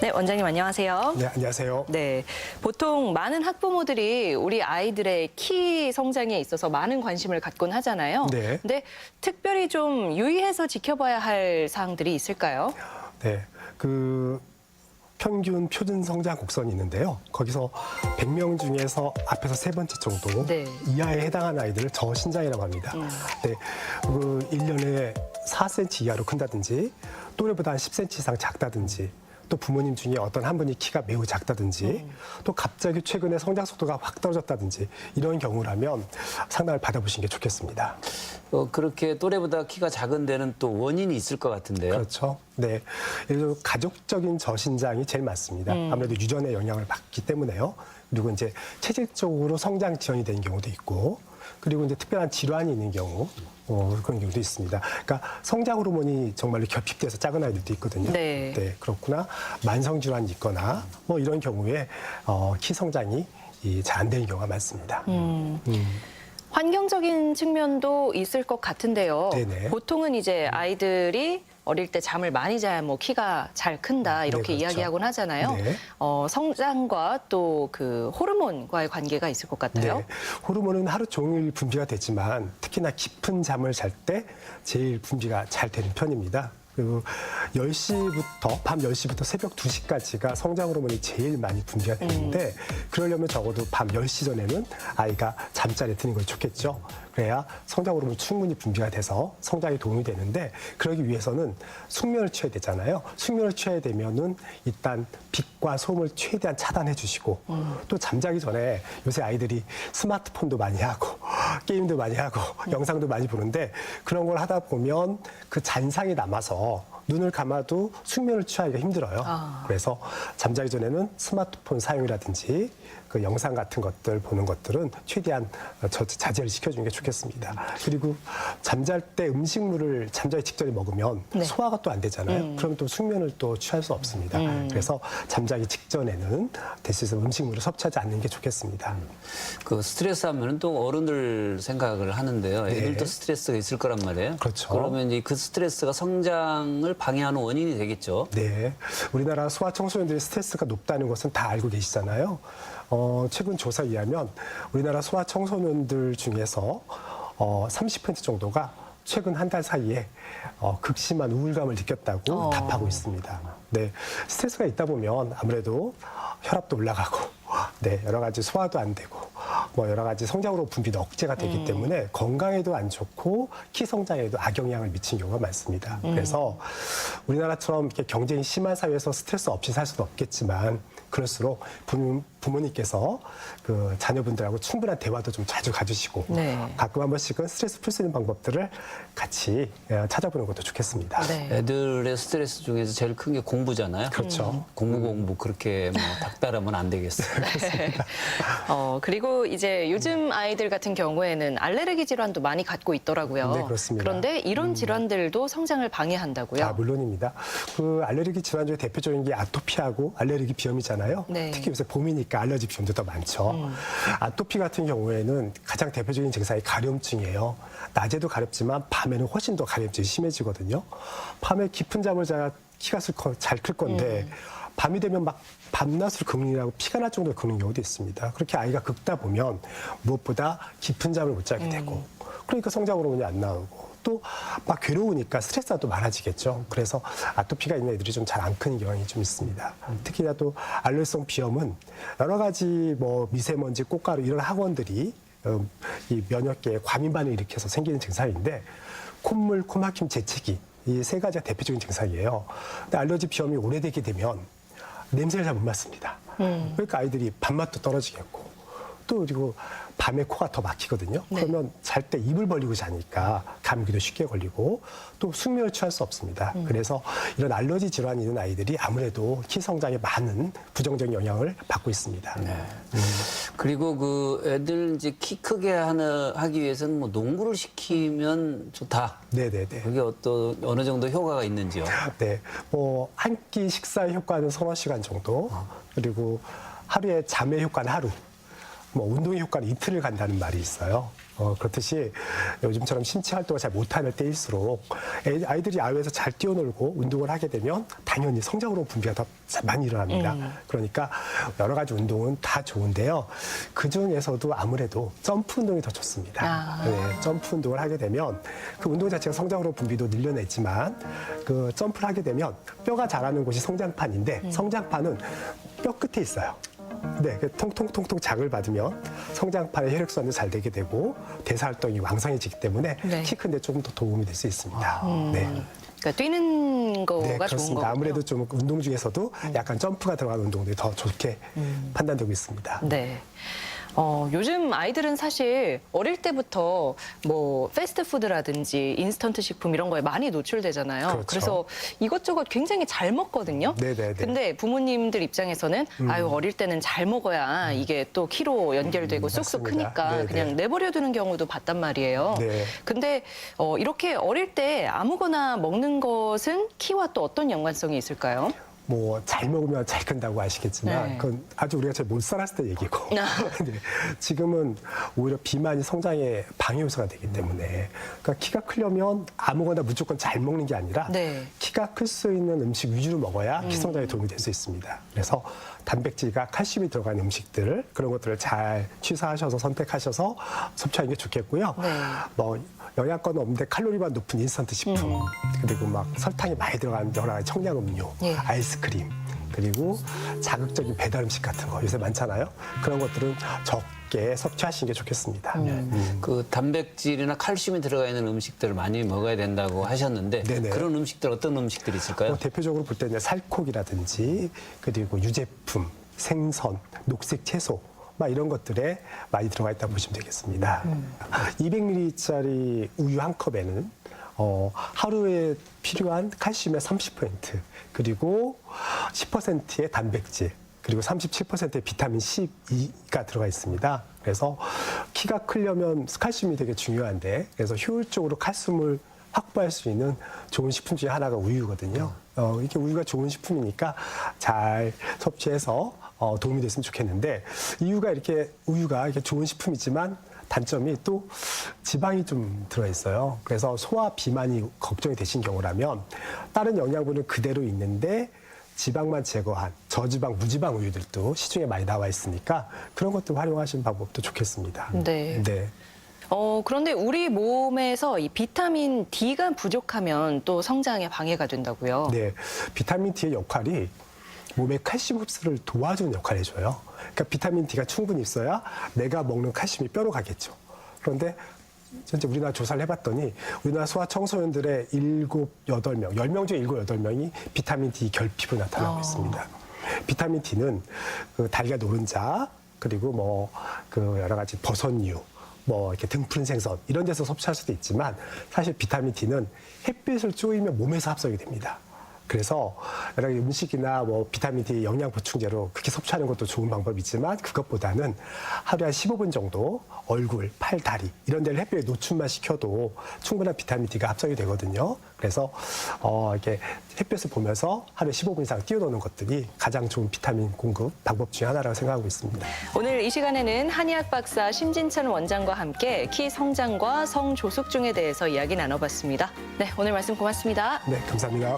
네, 원장님 안녕하세요. 네, 안녕하세요. 네, 보통 많은 학부모들이 우리 아이들의 키 성장에 있어서 많은 관심을 갖곤 하잖아요. 네. 근데 특별히 좀 유의해서 지켜봐야 할 사항들이 있을까요? 네, 평균 표준 성장 곡선이 있는데요. 거기서 100명 중에서 앞에서 세 번째 정도 네. 이하에 해당하는 아이들을 저신장이라고 합니다. 네, 1년에 4cm 이하로 큰다든지 또래보다 한 10cm 이상 작다든지 또 부모님 중에 어떤 한 분이 키가 매우 작다든지 또 갑자기 최근에 성장 속도가 확 떨어졌다든지 이런 경우라면 상담을 받아보시는 게 좋겠습니다. 그렇게 또래보다 키가 작은 데는 또 원인이 있을 것 같은데요. 그렇죠. 네. 예를 들어 가족적인 저신장이 제일 많습니다. 아무래도 유전의 영향을 받기 때문에요. 그리고 이제 체질적으로 성장 지연이 되는 경우도 있고, 그리고 이제 특별한 질환이 있는 경우, 그런 경우도 있습니다. 그러니까 성장 호르몬이 정말로 결핍돼서 작은 아이들도 있거든요. 네. 그렇구나. 만성 질환이 있거나 뭐 이런 경우에 키 성장이 잘 안 되는 경우가 많습니다. 환경적인 측면도 있을 것 같은데요. 네네. 보통은 이제 아이들이 어릴 때 잠을 많이 자야 뭐 키가 잘 큰다 이렇게 네, 그렇죠. 이야기하곤 하잖아요. 네. 성장과 또 그 호르몬과의 관계가 있을 것 같아요. 네. 호르몬은 하루 종일 분비가 되지만 특히나 깊은 잠을 잘 때 제일 분비가 잘 되는 편입니다. 그리고 10시부터 밤 10시부터 새벽 2시까지가 성장 호르몬이 제일 많이 분비가 되는데 그러려면 적어도 밤 10시 전에는 아이가 잠자리에 드는 걸 좋겠죠. 그래야 성장 호르몬이 충분히 분비가 돼서 성장에 도움이 되는데 그러기 위해서는 숙면을 취해야 되잖아요. 숙면을 취해야 되면은 일단 빛과 소음을 최대한 차단해 주시고 또 잠자기 전에 요새 아이들이 스마트폰도 많이 하고 게임도 많이 하고 영상도 많이 보는데 그런 걸 하다 보면 그 잔상이 남아서 눈을 감아도 숙면을 취하기가 힘들어요. 그래서 잠자기 전에는 스마트폰 사용이라든지 그 영상 같은 것들 보는 것들은 최대한 자제를 시켜주는 게 좋겠습니다. 그리고 잠잘 때 음식물을 잠자기 직전에 먹으면 네. 소화가 또 안 되잖아요. 그럼 또 숙면을 또 취할 수 없습니다. 그래서 잠자기 직전에는 될 수 있으면 음식물을 섭취하지 않는 게 좋겠습니다. 그 스트레스 하면은 또 어른들 생각을 하는데요. 네. 애들도 스트레스가 있을 거란 말이에요. 그렇죠. 그러면 이제 그 스트레스가 성장을 방해하는 원인이 되겠죠. 네. 우리나라 소아 청소년들의 스트레스가 높다는 것은 다 알고 계시잖아요. 최근 조사에 의하면 우리나라 소아 청소년들 중에서 30% 정도가 최근 한 달 사이에 극심한 우울감을 느꼈다고 답하고 있습니다. 네. 스트레스가 있다 보면 아무래도 혈압도 올라가고, 네, 여러 가지 소화도 안 되고, 뭐 여러 가지 성장으로 분비도 억제가 되기 때문에 건강에도 안 좋고 키 성장에도 악영향을 미치는 경우가 많습니다. 그래서 우리나라처럼 이렇게 경쟁이 심한 사회에서 스트레스 없이 살 수도 없겠지만 그럴수록 부모님께서 그 자녀분들하고 충분한 대화도 좀 자주 가주시고 네. 가끔 한 번씩은 스트레스 풀 수 있는 방법들을 같이 찾아보는 것도 좋겠습니다. 네. 애들의 스트레스 중에서 제일 큰 게 공부잖아요. 그렇죠. 공부 그렇게 뭐 닥달하면 안 되겠어요. 그리고 이제 요즘 아이들 같은 경우에는 알레르기 질환도 많이 갖고 있더라고요. 네, 그렇습니다. 그런데 이런 질환들도 성장을 방해한다고요? 물론입니다. 그 알레르기 질환 중에 대표적인 게 아토피하고 알레르기 비염이잖아요. 네. 특히 요새 봄이니까 알레르기 비염도 더 많죠. 아토피 같은 경우에는 가장 대표적인 증상이 가려움증이에요. 낮에도 가렵지만 밤에는 훨씬 더 가려움증이 심해지거든요. 밤에 깊은 잠을 자야 키가 잘 클 건데 밤이 되면 막 밤낮으로 긁느라고 피가 날 정도로 긁는 경우도 있습니다. 그렇게 아이가 긁다 보면 무엇보다 깊은 잠을 못 자게 되고 그러니까 성장 호르몬이 안 나오고 또 막 괴로우니까 스트레스가 또 많아지겠죠. 그래서 아토피가 있는 애들이 좀 잘 안 크는 경향이 좀 있습니다. 특히나 또 알레르기성 비염은 여러 가지 뭐 미세먼지, 꽃가루 이런 학원들이 이 면역계에 과민 반응을 일으켜서 생기는 증상인데 콧물, 코막힘, 재채기 이 세 가지가 대표적인 증상이에요. 근데 알레르기 비염이 오래되게 되면 냄새를 잘 못 맡습니다. 그러니까 아이들이 밥맛도 떨어지겠고 또 그리고 밤에 코가 더 막히거든요. 네. 그러면 잘 때 입을 벌리고 자니까 감기도 쉽게 걸리고 또 숙면을 취할 수 없습니다. 그래서 이런 알러지 질환이 있는 아이들이 아무래도 키 성장에 많은 부정적인 영향을 받고 있습니다. 네. 그리고 그 애들 이제 키 크게 하기 위해서는 뭐 농구를 시키면 좋다. 네네네. 그게 어느 정도 효과가 있는지요? 네, 뭐 한 끼 식사의 효과는 서너 시간 정도, 그리고 하루에 잠의 효과는 하루. 뭐 운동의 효과는 이틀을 간다는 말이 있어요. 그렇듯이 요즘처럼 신체 활동을 잘 못하는 때일수록 아이들이 야외에서 잘 뛰어놀고 운동을 하게 되면 당연히 성장으로 분비가 더 많이 일어납니다. 그러니까 여러 가지 운동은 다 좋은데요. 그중에서도 아무래도 점프 운동이 더 좋습니다. 네, 점프 운동을 하게 되면 그 운동 자체가 성장으로 분비도 늘려내지만 그 점프를 하게 되면 뼈가 자라는 곳이 성장판인데 성장판은 뼈 끝에 있어요. 네, 통통통통 자극을 받으면 성장판의 혈액순환도 잘 되게 되고 대사 활동이 왕성해지기 때문에 네. 키 큰데 조금 더 도움이 될 수 있습니다. 네. 그러니까 뛰는 거가 네, 좋은 그렇습니다. 거군요. 아무래도 좀 운동 중에서도 약간 점프가 들어가는 운동들이 더 좋게 판단되고 있습니다. 네. 요즘 아이들은 사실 어릴 때부터 뭐 패스트푸드라든지 인스턴트 식품 이런 거에 많이 노출되잖아요. 그렇죠. 그래서 이것저것 굉장히 잘 먹거든요. 네네네. 근데 부모님들 입장에서는 아유 어릴 때는 잘 먹어야 이게 또 키로 연결되고 쑥쑥 맞습니다. 크니까 네네. 그냥 내버려 두는 경우도 봤단 말이에요. 네. 근데 이렇게 어릴 때 아무거나 먹는 것은 키와 또 어떤 연관성이 있을까요? 뭐 잘 먹으면 잘 큰다고 아시겠지만 네. 그건 아주 우리가 잘 못 살았을 때 얘기고 네, 지금은 오히려 비만이 성장의 방해 요소가 되기 때문에 그러니까 키가 크려면 아무거나 무조건 잘 먹는 게 아니라 네. 키가 클 수 있는 음식 위주로 먹어야 키 성장에 도움이 될 수 있습니다. 그래서 단백질과 칼슘이 들어간 음식들 그런 것들을 잘 취사하셔서 선택하셔서 섭취하는 게 좋겠고요. 네. 뭐 영양가는 없는데 칼로리만 높은 인스턴트 식품 그리고 막 설탕이 많이 들어간 여러 가지 청량 음료, 예. 아이스크림 그리고 자극적인 배달 음식 같은 거 요새 많잖아요. 그런 것들은 적게 섭취하시는 게 좋겠습니다. 그 단백질이나 칼슘이 들어가 있는 음식들을 많이 먹어야 된다고 하셨는데 네네. 그런 음식들 어떤 음식들이 있을까요? 대표적으로 볼 때는 살코기라든지 그리고 유제품, 생선, 녹색 채소 막 이런 것들에 많이 들어가 있다고 보시면 되겠습니다. 200ml짜리 우유 한 컵에는 하루에 필요한 칼슘의 30% 그리고 10%의 단백질 그리고 37%의 비타민 C2가 들어가 있습니다. 그래서 키가 크려면 칼슘이 되게 중요한데 그래서 효율적으로 칼슘을 확보할 수 있는 좋은 식품 중에 하나가 우유거든요. 이게 우유가 좋은 식품이니까 잘 섭취해서 도움이 됐으면 좋겠는데 우유가 이렇게 좋은 식품이지만 단점이 또 지방이 좀 들어있어요. 그래서 소화 비만이 걱정이 되신 경우라면 다른 영양분은 그대로 있는데 지방만 제거한 저지방, 무지방 우유들도 시중에 많이 나와 있으니까 그런 것들 활용하시는 방법도 좋겠습니다. 네. 네. 그런데 우리 몸에서 이 비타민 D가 부족하면 또 성장에 방해가 된다고요. 네. 비타민 D의 역할이 몸의 칼슘 흡수를 도와주는 역할을 해줘요. 그러니까 비타민 D가 충분히 있어야 내가 먹는 칼슘이 뼈로 가겠죠. 그런데 현재 우리나라 조사를 해봤더니 우리나라 소아청소년들의 7, 8명, 10명 중에 7, 8명이 비타민 D 결핍으로 나타나고 있습니다. 비타민 D는 그 달걀 노른자 그리고 그 여러 가지 버섯류 이렇게 등푸른 생선 이런 데서 섭취할 수도 있지만 사실 비타민 D는 햇빛을 쬐이면 몸에서 합성이 됩니다. 그래서 여러 가지 음식이나 비타민 D 영양 보충제로 그렇게 섭취하는 것도 좋은 방법이지만 그것보다는 하루에 한 15분 정도 얼굴, 팔, 다리 이런 데를 햇볕에 노출만 시켜도 충분한 비타민 D가 합성이 되거든요. 그래서 이렇게 햇볕을 보면서 하루에 15분 이상 뛰어노는 것들이 가장 좋은 비타민 공급 방법 중에 하나라고 생각하고 있습니다. 오늘 이 시간에는 한의학 박사 심진천 원장과 함께 키 성장과 성조숙증에 대해서 이야기 나눠봤습니다. 네, 오늘 말씀 고맙습니다. 네, 감사합니다.